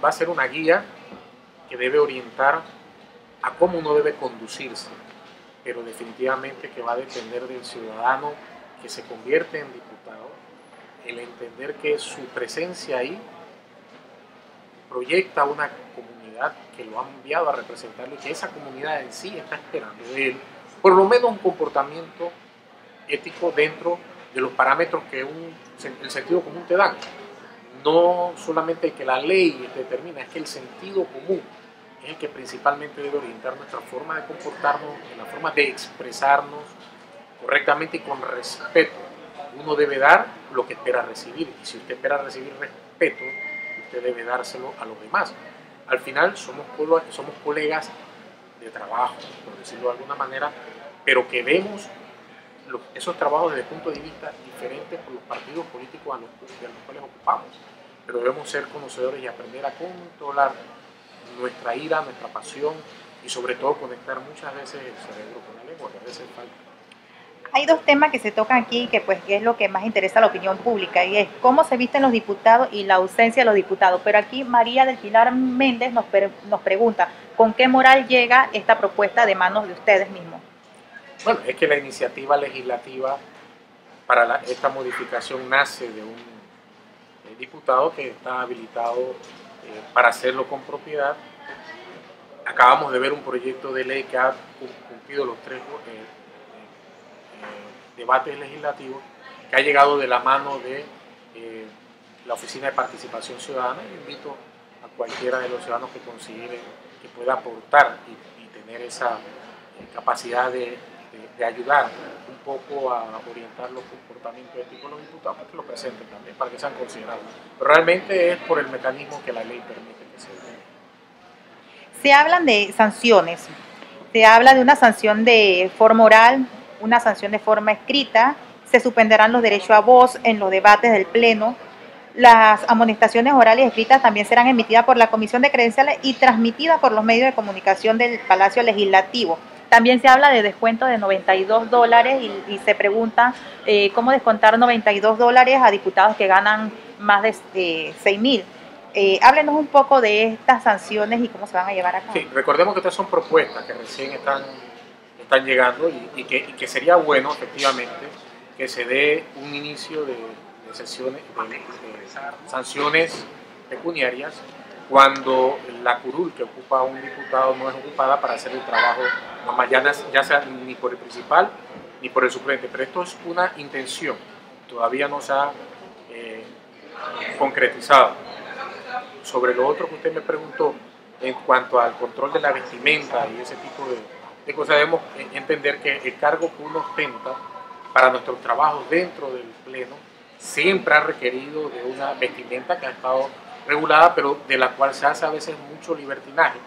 va a ser una guía que debe orientar a cómo uno debe conducirse, pero definitivamente que va a depender del ciudadano que se convierte en diputado, el entender que su presencia ahí proyecta una comunidad que lo ha enviado a representarlo y que esa comunidad en sí está esperando de él por lo menos un comportamiento ético dentro de los parámetros que el sentido común te da. No solamente que la ley determina, es que el sentido común es el que principalmente debe orientar nuestra forma de comportarnos, la forma de expresarnos correctamente y con respeto. Uno debe dar lo que espera recibir, y si usted espera recibir respeto, usted debe dárselo a los demás. Al final somos colegas de trabajo, por decirlo de alguna manera, pero que vemos esos trabajos desde puntos de vista diferentes por los partidos políticos a los cuales ocupamos. Pero debemos ser conocedores y aprender a controlar nuestra ira, nuestra pasión y sobre todo conectar muchas veces el cerebro con la lengua, que a veces falta. Hay dos temas que se tocan aquí que pues es lo que más interesa a la opinión pública y es cómo se visten los diputados y la ausencia de los diputados. Pero aquí María del Pilar Méndez nos pregunta, ¿con qué moral llega esta propuesta de manos de ustedes mismos? Bueno, es que la iniciativa legislativa para esta modificación nace de un diputado que está habilitado para hacerlo con propiedad. Acabamos de ver un proyecto de ley que ha cumplido los 3 debates legislativos, que ha llegado de la mano de la Oficina de Participación Ciudadana. Yo invito a cualquiera de los ciudadanos que considere que pueda aportar y tener esa capacidad de ayudar un poco a orientar los comportamientos éticos de los diputados, para que lo presenten también, para que sean considerados. Pero realmente es por el mecanismo que la ley permite que se dé. Se hablan de sanciones, se habla de una sanción de forma oral, una sanción de forma escrita, se suspenderán los derechos a voz en los debates del Pleno, las amonestaciones orales y escritas también serán emitidas por la Comisión de Credenciales y transmitidas por los medios de comunicación del Palacio Legislativo. También se habla de descuento de $92 y se pregunta cómo descontar $92 a diputados que ganan más de 6.000. Háblenos un poco de estas sanciones y cómo se van a llevar a cabo. Sí, recordemos que estas son propuestas que recién están llegando y que sería bueno efectivamente que se dé un inicio de sesiones de sanciones pecuniarias cuando la curul que ocupa un diputado no es ocupada para hacer el trabajo normal, ya sea ni por el principal ni por el suplente. Pero esto es una intención, todavía no se ha concretizado. Sobre lo otro que usted me preguntó, en cuanto al control de la vestimenta y ese tipo de cosas, debemos entender que el cargo que uno ostenta para nuestros trabajos dentro del Pleno siempre ha requerido de una vestimenta que ha estado regulada, pero de la cual se hace a veces mucho libertinaje.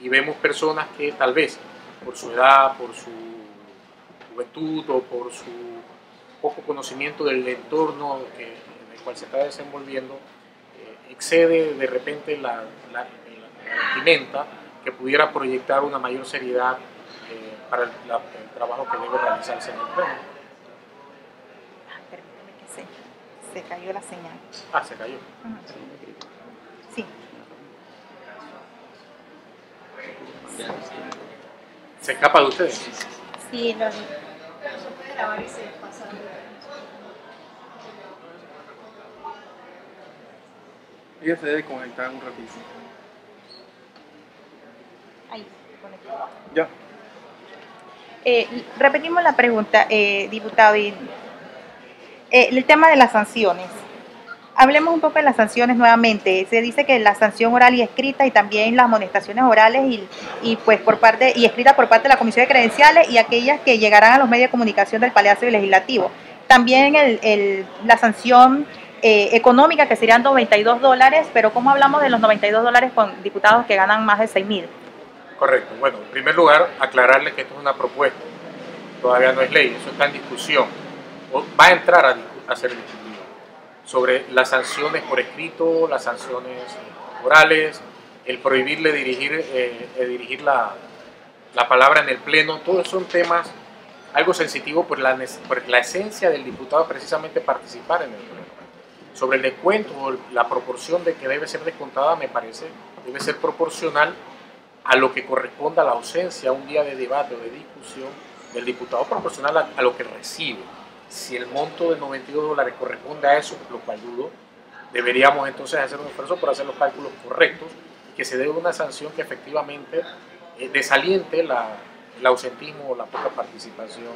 Y vemos personas que tal vez por su edad, por su juventud o por su poco conocimiento del entorno en el cual se está desenvolviendo, excede de repente la vestimenta que pudiera proyectar una mayor seriedad para el trabajo que debe realizarse en el Pleno. Permíteme que se cayó la señal. Ah, se cayó. Sí. ¿Se escapa de ustedes? Sí, lo Ella se debe conectar un ratito. ahí, conectado. Ya. Repetimos la pregunta, diputado, el tema de las sanciones. Hablemos un poco de las sanciones nuevamente. Se dice que la sanción oral y escrita y también las amonestaciones orales y pues escritas por parte de la Comisión de Credenciales y aquellas que llegarán a los medios de comunicación del Palacio Legislativo. También la sanción económica, que serían $92, pero ¿cómo hablamos de los $92 con diputados que ganan más de 6.000? Correcto. Bueno, en primer lugar, aclararles que esto es una propuesta, todavía no es ley, eso está en discusión, va a entrar a ser discutido, sobre las sanciones por escrito, las sanciones orales, el prohibirle dirigir la palabra en el Pleno. Todos son temas algo sensitivos por la esencia del diputado, precisamente participar en el Pleno. Sobre el descuento, la proporción de que debe ser descontada, me parece, debe ser proporcional a lo que corresponda a la ausencia un día de debate o de discusión del diputado, proporcional a lo que recibe. Si el monto de $92 corresponde a eso, lo cual dudo, deberíamos entonces hacer un esfuerzo por hacer los cálculos correctos y que se dé una sanción que efectivamente desaliente el ausentismo o la poca participación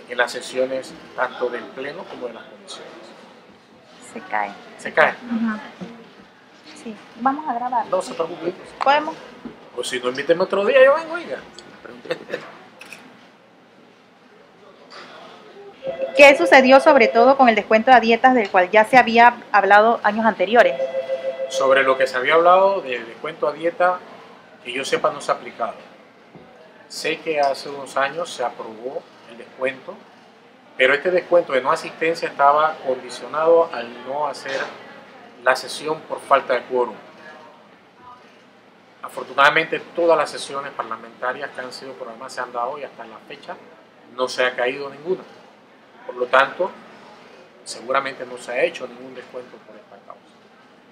en las sesiones tanto del Pleno como de las comisiones. Se cae. ¿Se cae? Ujú. Sí, vamos a grabar. No se preocupe. ¿Podemos? O si no, invíteme otro día, yo vengo, oiga. ¿Qué sucedió sobre todo con el descuento a dietas del cual ya se había hablado años anteriores? Sobre lo que se había hablado de descuento a dieta, que yo sepa no se ha aplicado. Sé que hace unos años se aprobó el descuento, pero este descuento de no asistencia estaba condicionado al no hacer la sesión por falta de quórum. Afortunadamente todas las sesiones parlamentarias que han sido programadas se han dado y hasta la fecha no se ha caído ninguna. Por lo tanto, seguramente no se ha hecho ningún descuento por esta causa.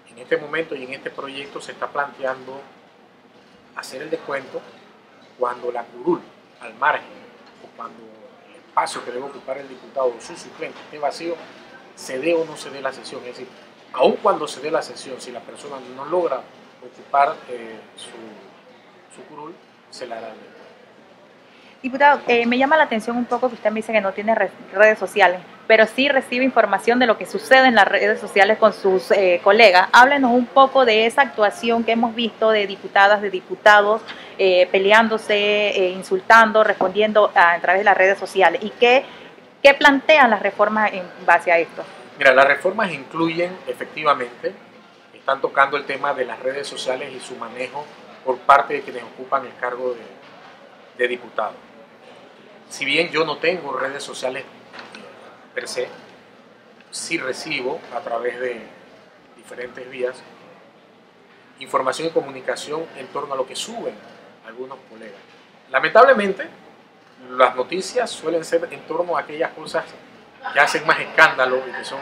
En este momento y en este proyecto se está planteando hacer el descuento cuando la curul, al margen, o cuando el espacio que debe ocupar el diputado o su suplente esté vacío, se dé o no se dé la sesión. Es decir, aun cuando se dé la sesión, si la persona no logra ocupar su curul, se la dará. Diputado, me llama la atención un poco que usted me dice que no tiene redes sociales, pero sí recibe información de lo que sucede en las redes sociales con sus colegas. Háblenos un poco de esa actuación que hemos visto de diputadas, de diputados peleándose, insultando, respondiendo a través de las redes sociales. ¿Y qué plantean las reformas en base a esto? Mira, las reformas incluyen efectivamente, están tocando el tema de las redes sociales y su manejo por parte de quienes ocupan el cargo de diputado. Si bien yo no tengo redes sociales per se, sí recibo a través de diferentes vías información y comunicación en torno a lo que suben algunos colegas. Lamentablemente, las noticias suelen ser en torno a aquellas cosas que hacen más escándalo y que son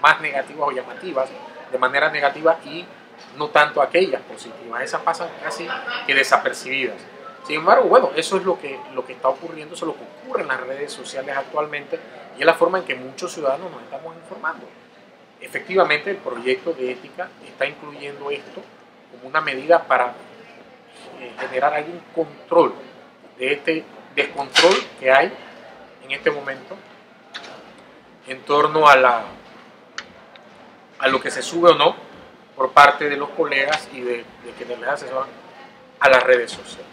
más negativas o llamativas de manera negativa y no tanto aquellas positivas. Esas pasan casi que desapercibidas. Sin embargo, bueno, eso es lo que está ocurriendo, eso es lo que ocurre en las redes sociales actualmente y es la forma en que muchos ciudadanos nos estamos informando. Efectivamente, el proyecto de ética está incluyendo esto como una medida para generar algún control de este descontrol que hay en este momento en torno a lo que se sube o no por parte de los colegas y de quienes les asesoran a las redes sociales.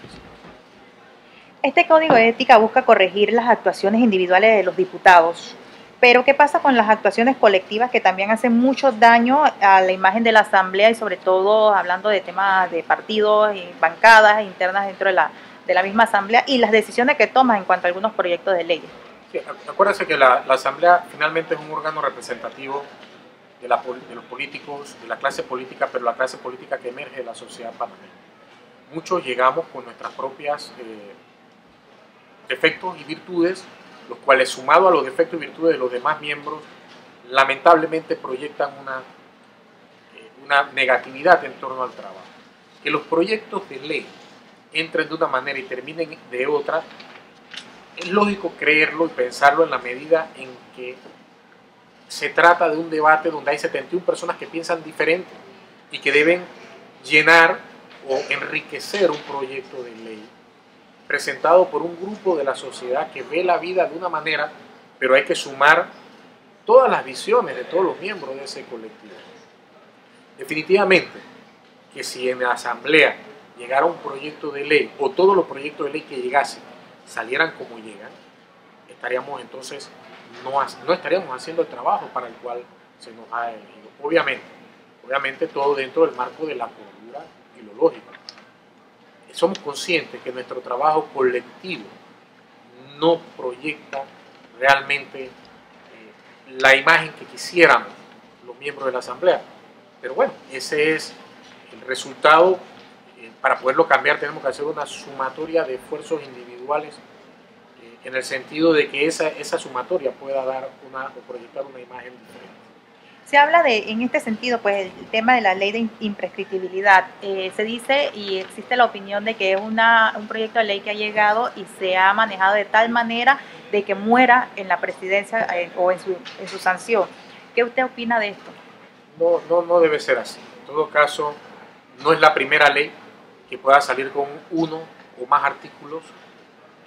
Este código de ética busca corregir las actuaciones individuales de los diputados, pero ¿qué pasa con las actuaciones colectivas que también hacen mucho daño a la imagen de la Asamblea y sobre todo hablando de temas de partidos y bancadas internas dentro de la misma Asamblea y las decisiones que toman en cuanto a algunos proyectos de ley? Sí, acuérdense que la Asamblea finalmente es un órgano representativo de los políticos, de la clase política, pero la clase política que emerge de la sociedad panameña. Muchos llegamos con nuestras propias defectos y virtudes, los cuales sumado a los defectos y virtudes de los demás miembros, lamentablemente proyectan una negatividad en torno al trabajo. Que los proyectos de ley entren de una manera y terminen de otra, es lógico creerlo y pensarlo en la medida en que se trata de un debate donde hay 71 personas que piensan diferente y que deben llenar o enriquecer un proyecto de ley presentado por un grupo de la sociedad que ve la vida de una manera, pero hay que sumar todas las visiones de todos los miembros de ese colectivo. Definitivamente que si en la Asamblea llegara un proyecto de ley o todos los proyectos de ley que llegasen salieran como llegan, estaríamos entonces no estaríamos haciendo el trabajo para el cual se nos ha elegido. Obviamente todo dentro del marco de la cordura y lo lógico. Somos conscientes que nuestro trabajo colectivo no proyecta realmente la imagen que quisiéramos los miembros de la Asamblea. Pero bueno, ese es el resultado. Para poderlo cambiar tenemos que hacer una sumatoria de esfuerzos individuales en el sentido de que esa sumatoria pueda dar o proyectar una imagen diferente. Se habla de, en este sentido, pues el tema de la ley de imprescriptibilidad. Se dice y existe la opinión de que es un proyecto de ley que ha llegado y se ha manejado de tal manera de que muera en la presidencia o en su sanción. ¿Qué usted opina de esto? No debe ser así. En todo caso, no es la primera ley que pueda salir con uno o más artículos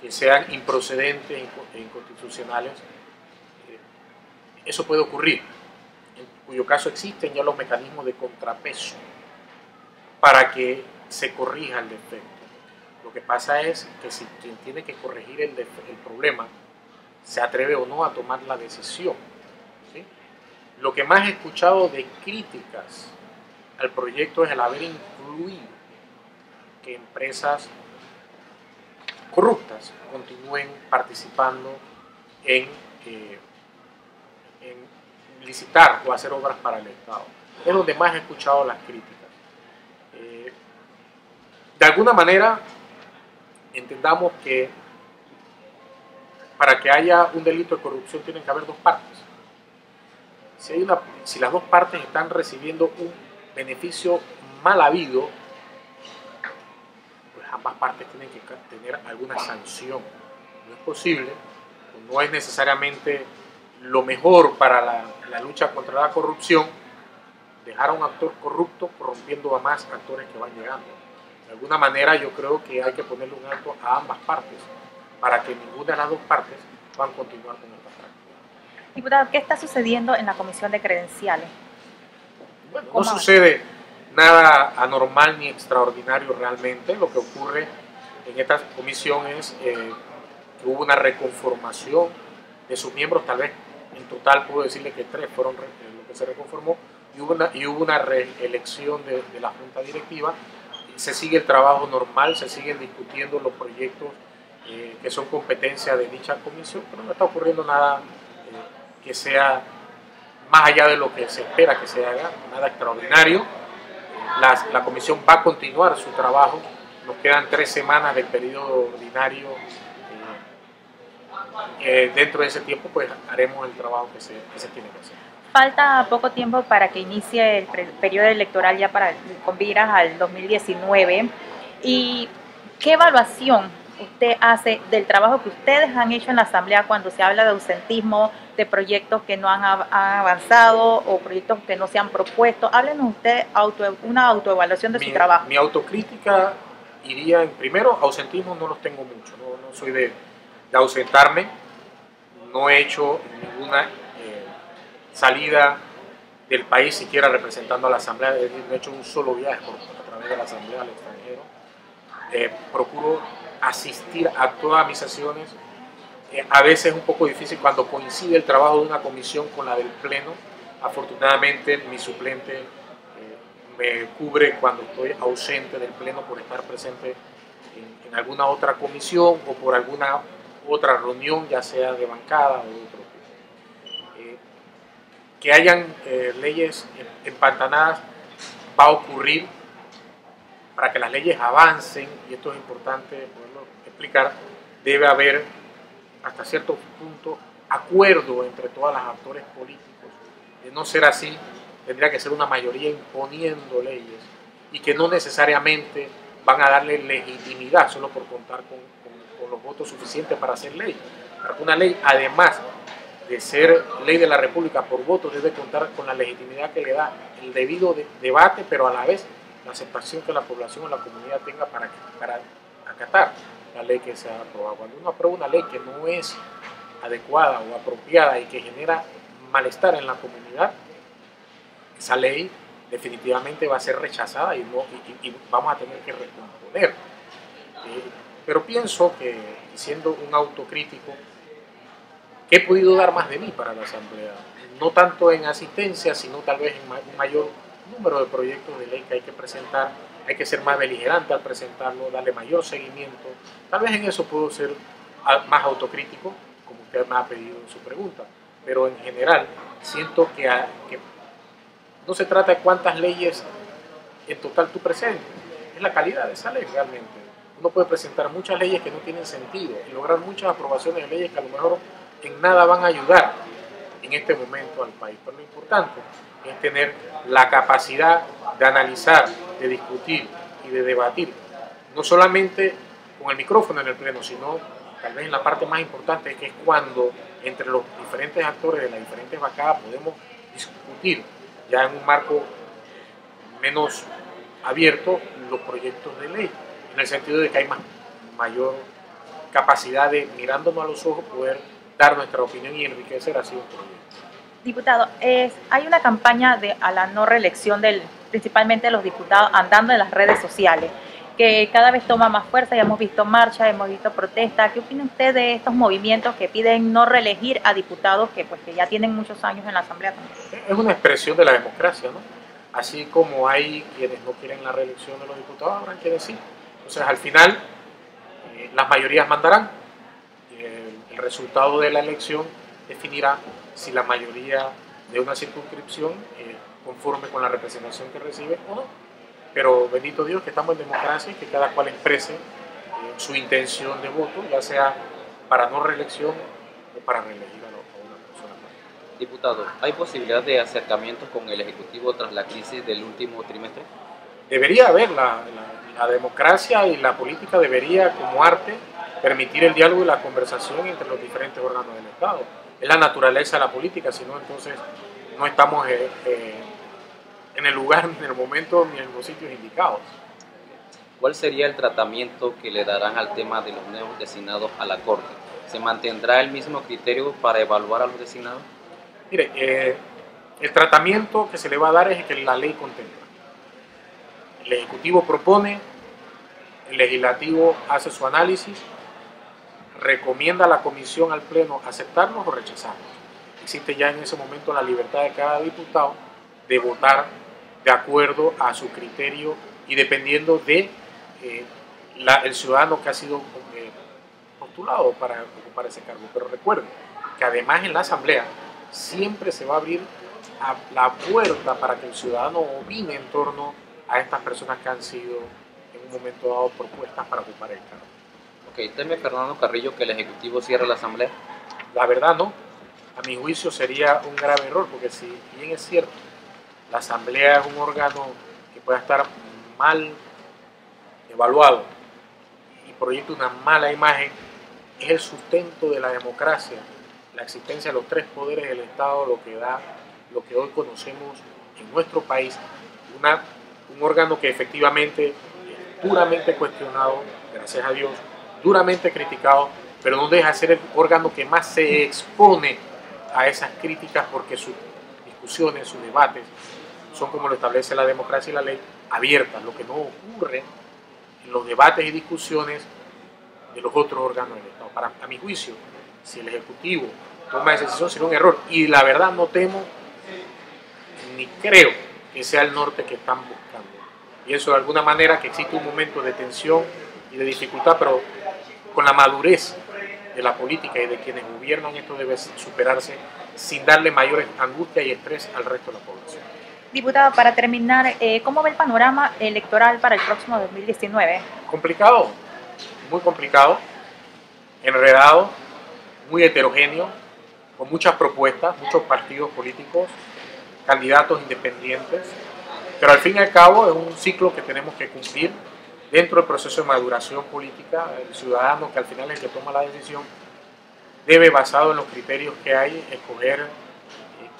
que sean improcedentes e inconstitucionales. Eso puede ocurrir, en cuyo caso existen ya los mecanismos de contrapeso para que se corrija el defecto. Lo que pasa es que si quien tiene que corregir el problema se atreve o no a tomar la decisión, ¿sí? Lo que más he escuchado de críticas al proyecto es el haber incluido que empresas corruptas continúen participando en licitar o hacer obras para el Estado. Es donde más he escuchado las críticas. De alguna manera, entendamos que para que haya un delito de corrupción tienen que haber dos partes. Si las dos partes están recibiendo un beneficio mal habido, pues ambas partes tienen que tener alguna sanción. No es posible, no es necesariamente lo mejor para la lucha contra la corrupción dejar a un actor corrupto corrompiendo a más actores que van llegando. De alguna manera yo creo que hay que ponerle un alto a ambas partes para que ninguna de las dos partes van a continuar con esta práctica. Diputado, ¿qué está sucediendo en la comisión de credenciales? Bueno, no sucede nada anormal ni extraordinario realmente. Lo que ocurre en esta comisión es que hubo una reconformación de sus miembros, tal vez en total puedo decirle que 3 fueron lo que se reconformó, y hubo una reelección de la Junta Directiva. Se sigue el trabajo normal, se siguen discutiendo los proyectos que son competencia de dicha comisión, pero no está ocurriendo nada que sea más allá de lo que se espera que se haga, nada extraordinario. La comisión va a continuar su trabajo, nos quedan 3 semanas del periodo ordinario. Dentro de ese tiempo pues haremos el trabajo que se tiene que hacer. Falta poco tiempo para que inicie el periodo electoral ya con miras al 2019. ¿Y qué evaluación usted hace del trabajo que ustedes han hecho en la Asamblea cuando se habla de ausentismo, de proyectos que no han avanzado o proyectos que no se han propuesto? Háblenos usted una autoevaluación de su trabajo. Mi autocrítica iría en, primero, ausentismo no los tengo mucho, no soy de ausentarme, no he hecho ninguna salida del país siquiera representando a la Asamblea, no he hecho un solo viaje a través de la Asamblea al extranjero. Procuro asistir a todas mis sesiones. A veces es un poco difícil cuando coincide el trabajo de una comisión con la del Pleno. Afortunadamente mi suplente me cubre cuando estoy ausente del Pleno por estar presente en alguna otra comisión o por alguna otra reunión, ya sea de bancada o de otro tipo. Que hayan leyes empantanadas va a ocurrir. Para que las leyes avancen, y esto es importante poderlo explicar, debe haber hasta cierto punto acuerdo entre todos los actores políticos. De no ser así, tendría que ser una mayoría imponiendo leyes y que no necesariamente van a darle legitimidad solo por contar con los votos suficientes para hacer ley. Una ley, además de ser ley de la República por votos, debe contar con la legitimidad que le da el debido debate, pero a la vez la aceptación que la población o la comunidad tenga para acatar la ley que se ha aprobado. Cuando uno aprueba una ley que no es adecuada o apropiada y que genera malestar en la comunidad, esa ley definitivamente va a ser rechazada y vamos a tener que recomponer. Pero pienso que, siendo un autocrítico, que he podido dar más de mí para la Asamblea, no tanto en asistencia, sino tal vez en un mayor número de proyectos de ley que hay que presentar. Hay que ser más beligerante al presentarlo, darle mayor seguimiento. Tal vez en eso puedo ser más autocrítico, como usted me ha pedido en su pregunta, pero en general siento que no se trata de cuántas leyes en total tú presentes, es la calidad de esa ley realmente. Uno puede presentar muchas leyes que no tienen sentido y lograr muchas aprobaciones de leyes que a lo mejor en nada van a ayudar en este momento al país. Pero lo importante es tener la capacidad de analizar, de discutir y de debatir, no solamente con el micrófono en el pleno, sino tal vez en la parte más importante, que es cuando entre los diferentes actores de las diferentes bancadas podemos discutir ya en un marco menos abierto los proyectos de ley, en el sentido de que hay mayor capacidad de, mirándonos a los ojos, poder dar nuestra opinión y enriquecer así un proyecto. Diputado, hay una campaña a la no reelección principalmente de los diputados andando en las redes sociales, que cada vez toma más fuerza. Ya hemos visto marchas, hemos visto protestas. ¿Qué opina usted de estos movimientos que piden no reelegir a diputados que ya tienen muchos años en la Asamblea? Es una expresión de la democracia, ¿no? Así como hay quienes no quieren la reelección de los diputados, habrá quienes sí. Entonces, al final, las mayorías mandarán. El resultado de la elección definirá si la mayoría de una circunscripción conforme con la representación que recibe o no. Pero bendito Dios que estamos en democracia y que cada cual exprese su intención de voto, ya sea para no reelección o para reelegir a una persona. Diputado, ¿hay posibilidad de acercamientos con el Ejecutivo tras la crisis del último trimestre? Debería haber, la democracia y la política debería, como arte, permitir el diálogo y la conversación entre los diferentes órganos del Estado. Es la naturaleza de la política, si no, entonces no estamos en el lugar, ni en el momento, ni en los sitios indicados. ¿Cuál sería el tratamiento que le darán al tema de los nuevos designados a la Corte? ¿Se mantendrá el mismo criterio para evaluar a los designados? Mire, el tratamiento que se le va a dar es el que la ley contempla. El Ejecutivo propone, el Legislativo hace su análisis, recomienda a la Comisión al Pleno aceptarlos o rechazarlos. Existe ya en ese momento la libertad de cada diputado de votar de acuerdo a su criterio y dependiendo de el ciudadano que ha sido postulado para ocupar ese cargo. Pero recuerden que además en la Asamblea siempre se va a abrir la puerta para que el ciudadano opine en torno a estas personas que han sido en un momento dado propuestas para ocupar el cargo. Ok, ¿teme Fernando Carrillo que el Ejecutivo cierre la Asamblea? La verdad no. A mi juicio sería un grave error, porque si bien es cierto, la Asamblea es un órgano que puede estar mal evaluado y proyecta una mala imagen, es el sustento de la democracia, la existencia de los tres poderes del Estado, lo que da lo que hoy conocemos en nuestro país, un órgano que efectivamente es duramente cuestionado, gracias a Dios, duramente criticado, pero no deja de ser el órgano que más se expone a esas críticas porque sus discusiones, sus debates son, como lo establece la democracia y la ley, abiertas, lo que no ocurre en los debates y discusiones de los otros órganos del Estado. A mi juicio, si el Ejecutivo toma esa decisión, sería un error, y la verdad no temo ni creo que sea el norte que están buscando. Pienso de alguna manera que existe un momento de tensión y de dificultad, pero con la madurez de la política y de quienes gobiernan, esto debe superarse sin darle mayor angustia y estrés al resto de la población. Diputado, para terminar, ¿cómo ve el panorama electoral para el próximo 2019? Complicado, muy complicado, enredado, muy heterogéneo, con muchas propuestas, muchos partidos políticos, candidatos independientes, pero al fin y al cabo es un ciclo que tenemos que cumplir dentro del proceso de maduración política. El ciudadano, que al final es el que toma la decisión, debe, basado en los criterios que hay, escoger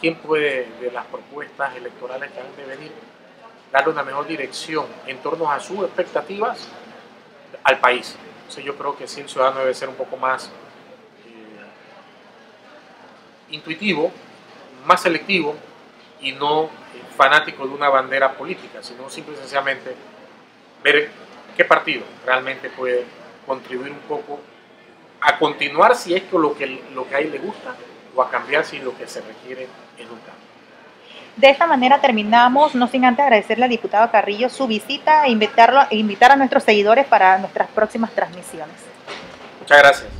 quién puede, de las propuestas electorales que han de venir, darle una mejor dirección en torno a sus expectativas al país. Entonces yo creo que sí, el ciudadano debe ser un poco más intuitivo, más selectivo y no fanático de una bandera política, sino simple y sencillamente ver qué partido realmente puede contribuir un poco a continuar si es que lo que a él le gusta, o a cambiar si lo que se requiere es un cambio. De esta manera terminamos, no sin antes agradecerle al diputado Carrillo su visita e invitar a nuestros seguidores para nuestras próximas transmisiones. Muchas gracias.